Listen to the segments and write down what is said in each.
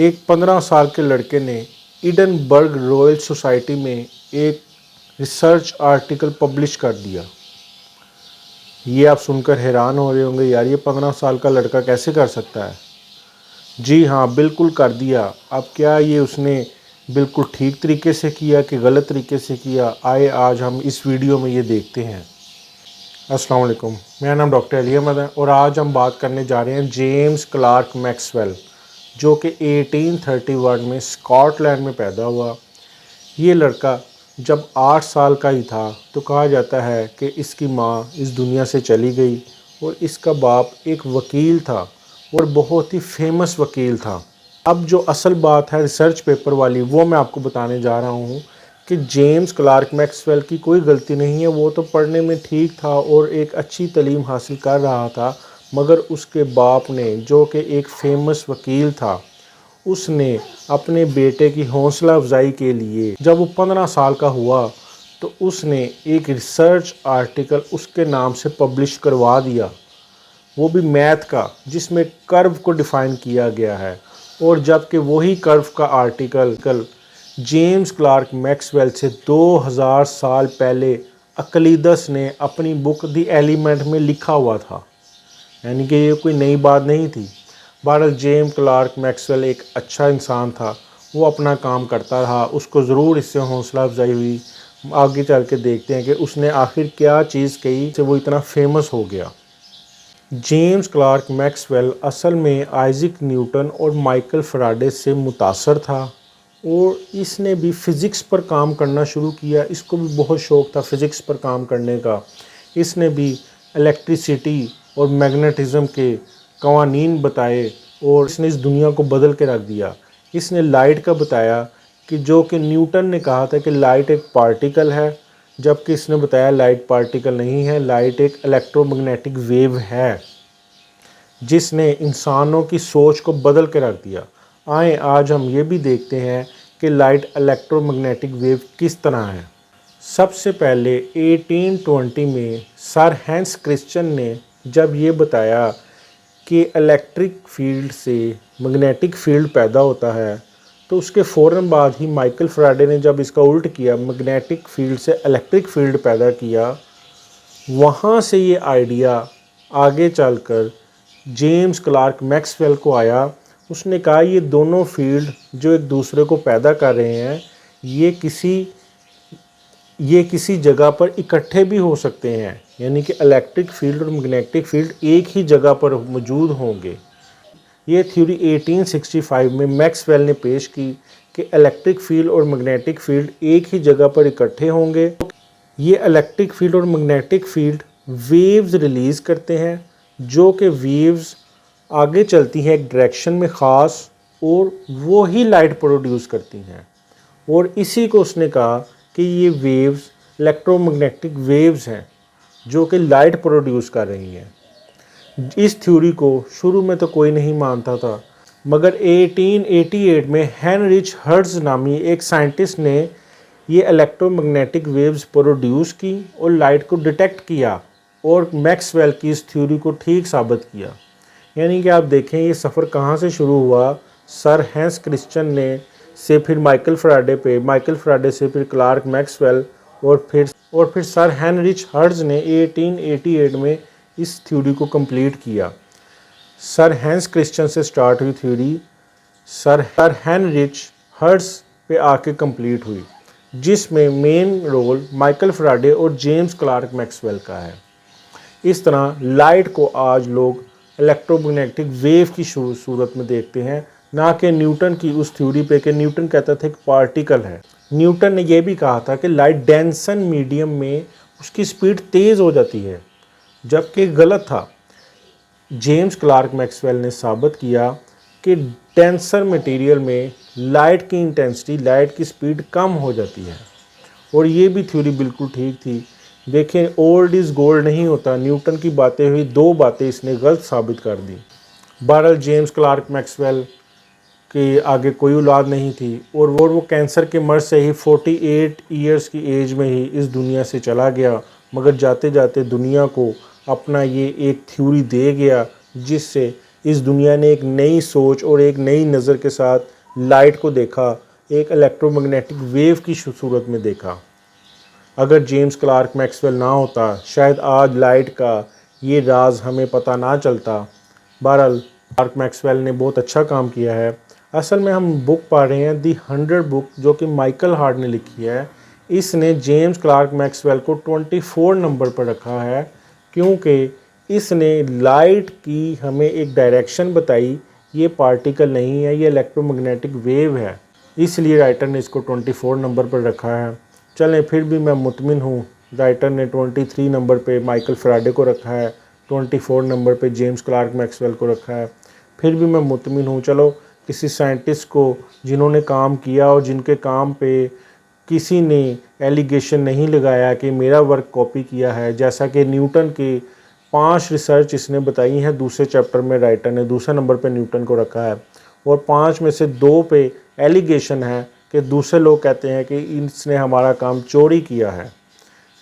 एक 15 साल के लड़के ने एडिनबर्ग रॉयल सोसाइटी में एक रिसर्च आर्टिकल पब्लिश कर दिया। ये आप सुनकर हैरान हो रहे होंगे, यार ये 15 साल का लड़का कैसे कर सकता है। जी हाँ, बिल्कुल कर दिया। अब क्या ये उसने बिल्कुल ठीक तरीके से किया कि गलत तरीके से किया, आए आज हम इस वीडियो में ये देखते हैं। अस्सलाम वालेकुम, मेरा नाम डॉक्टर अली अहमद है और आज हम बात करने जा रहे हैं जेम्स क्लार्क मैक्सवेल, जो कि 1831 में स्कॉटलैंड में पैदा हुआ। ये लड़का जब 8 साल का ही था तो कहा जाता है कि इसकी माँ इस दुनिया से चली गई और इसका बाप एक वकील था और बहुत ही फेमस वकील था। अब जो असल बात है रिसर्च पेपर वाली, वो मैं आपको बताने जा रहा हूँ कि जेम्स क्लार्क मैक्सवेल की कोई गलती नहीं है। वो तो पढ़ने में ठीक था और एक अच्छी तालीम हासिल कर रहा था, मगर उसके बाप ने, जो कि एक फेमस वकील था, उसने अपने बेटे की हौसला अफजाई के लिए जब वो 15 साल का हुआ तो उसने एक रिसर्च आर्टिकल उसके नाम से पब्लिश करवा दिया, वो भी मैथ का, जिसमें कर्व को डिफ़ाइन किया गया है। और जबकि वही कर्व का आर्टिकल जेम्स क्लार्क मैक्सवेल से 2000 साल पहले अक्लीदस ने अपनी बुक द एलिमेंट में लिखा हुआ था, यानी कि ये कोई नई बात नहीं थी। बहरहाल जेम्स क्लार्क मैक्सवेल एक अच्छा इंसान था, वो अपना काम करता रहा, उसको ज़रूर इससे हौसला अफजाई हुई। आगे चल के देखते हैं कि उसने आखिर क्या चीज़ कही कि वो इतना फेमस हो गया। जेम्स क्लार्क मैक्सवेल असल में आइज़ैक न्यूटन और माइकल फैराडे से मुतासर था और इसने भी फ़िज़िक्स पर काम करना शुरू किया। इसको भी बहुत शौक़ था फ़िज़िक्स पर काम करने का। इसने भी इलेक्ट्रिसिटी और मैग्नेटिज़म के कवानीन बताए और इसने इस दुनिया को बदल के रख दिया। इसने लाइट का बताया कि जो कि न्यूटन ने कहा था कि लाइट एक पार्टिकल है, जबकि इसने बताया लाइट पार्टिकल नहीं है, लाइट एक इलेक्ट्रोमैग्नेटिक वेव है, जिसने इंसानों की सोच को बदल के रख दिया। आए आज हम ये भी देखते हैं कि लाइट इलेक्ट्रोमैग्नेटिक वेव किस तरह है। सबसे पहले 1820 में सर हैंस क्रिश्चियन ने जब ये बताया कि इलेक्ट्रिक फील्ड से मैग्नेटिक फील्ड पैदा होता है, तो उसके फ़ौरन बाद ही माइकल फैराडे ने जब इसका उल्ट किया, मैग्नेटिक फील्ड से इलेक्ट्रिक फील्ड पैदा किया, वहाँ से ये आइडिया आगे चलकर जेम्स क्लार्क मैक्सवेल को आया। उसने कहा ये दोनों फील्ड जो एक दूसरे को पैदा कर रहे हैं, ये किसी जगह पर इकट्ठे भी हो सकते हैं, यानी कि इलेक्ट्रिक फील्ड और मैग्नेटिक फील्ड एक ही जगह पर मौजूद होंगे। ये थ्योरी 1865 में मैक्सवेल ने पेश की कि इलेक्ट्रिक फील्ड और मैग्नेटिक फील्ड एक ही जगह पर इकट्ठे होंगे। ये इलेक्ट्रिक फील्ड और मैग्नेटिक फील्ड वेव्स रिलीज़ करते हैं, जो कि वेव्स आगे चलती हैं एक डायरेक्शन में ख़ास और वो ही लाइट प्रोड्यूस करती हैं। और इसी को उसने कहा कि ये वेव्स इलेक्ट्रोमैग्नेटिक वेव्स हैं जो कि लाइट प्रोड्यूस कर रही हैं। इस थ्योरी को शुरू में तो कोई नहीं मानता था, मगर 1888 में हेनरिच हर्ट्ज़ नामी एक साइंटिस्ट ने ये इलेक्ट्रोमैग्नेटिक वेव्स प्रोड्यूस की और लाइट को डिटेक्ट किया और मैक्सवेल की इस थ्योरी को ठीक साबित किया। यानी कि आप देखें ये सफ़र कहाँ से शुरू हुआ, सर हैंस क्रिश्चियन ने से फिर माइकल फैराडे से फिर क्लार्क मैक्सवेल और फिर सर हेनरिच हर्ट्ज़ ने 1888 में इस थ्योरी को कंप्लीट किया। सर हैंस क्रिश्चियन से स्टार्ट हुई थ्योरी, सर हेनरिच हर्ट्ज़ पे आके कंप्लीट हुई, जिसमें मेन रोल माइकल फैराडे और जेम्स क्लार्क मैक्सवेल का है। इस तरह लाइट को आज लोग इलेक्ट्रोमैग्नेटिक वेव की सूरत में देखते हैं, ना कि न्यूटन की उस थ्योरी पे कि न्यूटन कहता था एक पार्टिकल है। न्यूटन ने यह भी कहा था कि लाइट डेंसन मीडियम में उसकी स्पीड तेज़ हो जाती है, जबकि गलत था। जेम्स क्लार्क मैक्सवेल ने साबित किया कि डेंसर मटेरियल में लाइट की इंटेंसिटी, लाइट की स्पीड कम हो जाती है, और ये भी थ्योरी बिल्कुल ठीक थी। देखें, ओल्ड इज़ गोल्ड नहीं होता। न्यूटन की बातें हुई, 2 बातें इसने गलत साबित कर दी। बहरहाल जेम्स क्लार्क मैक्सवेल के आगे कोई औलाद नहीं थी और वो कैंसर के मर्ज से ही 48 ईयर्स की एज में ही इस दुनिया से चला गया, मगर जाते जाते दुनिया को अपना ये एक थ्योरी दे गया, जिससे इस दुनिया ने एक नई सोच और एक नई नज़र के साथ लाइट को देखा, एक इलेक्ट्रोमैग्नेटिक वेव की सूरत में देखा। अगर जेम्स क्लार्क मैक्सवेल ना होता, शायद आज लाइट का ये राज हमें पता ना चलता। बहरहाल क्लार्क मैक्सवेल ने बहुत अच्छा काम किया है। असल में हम बुक पढ़ रहे हैं दी 100 बुक, जो कि माइकल हार्ट ने लिखी है। इसने जेम्स क्लार्क मैक्सवेल को 24 नंबर पर रखा है, क्योंकि इसने लाइट की हमें एक डायरेक्शन बताई। ये पार्टिकल नहीं है, ये इलेक्ट्रोमैग्नेटिक वेव है, इसलिए राइटर ने इसको 24 नंबर पर रखा है। चलें, फिर भी मैं मुतमिन हूँ। राइटर ने 23 नंबर पे माइकल फैराडे को रखा है, 24 नंबर पे जेम्स क्लार्क मैक्सवेल को रखा है। फिर भी मैं मुतमिन हूँ। चलो, किसी साइंटिस्ट को जिन्होंने काम किया और जिनके काम पे किसी ने एलिगेशन नहीं लगाया कि मेरा वर्क कॉपी किया है, जैसा कि न्यूटन के 5 रिसर्च इसने बताई हैं। दूसरे चैप्टर में राइटर ने दूसरे नंबर पे न्यूटन को रखा है, और 5 में से 2 पे एलिगेशन है कि दूसरे लोग कहते हैं कि इसने हमारा काम चोरी किया है।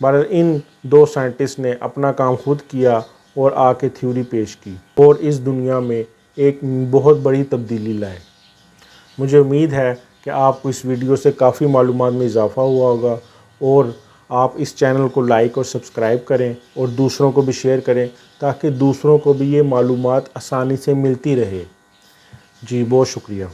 पर इन 2 साइंटिस्ट ने अपना काम खुद किया और आके थ्योरी पेश की और इस दुनिया में एक बहुत बड़ी तब्दीली लाए। मुझे उम्मीद है कि आपको इस वीडियो से काफ़ी मालूमात में इजाफ़ा हुआ होगा, और आप इस चैनल को लाइक और सब्सक्राइब करें और दूसरों को भी शेयर करें, ताकि दूसरों को भी ये मालूमात आसानी से मिलती रहे। जी, बहुत शुक्रिया।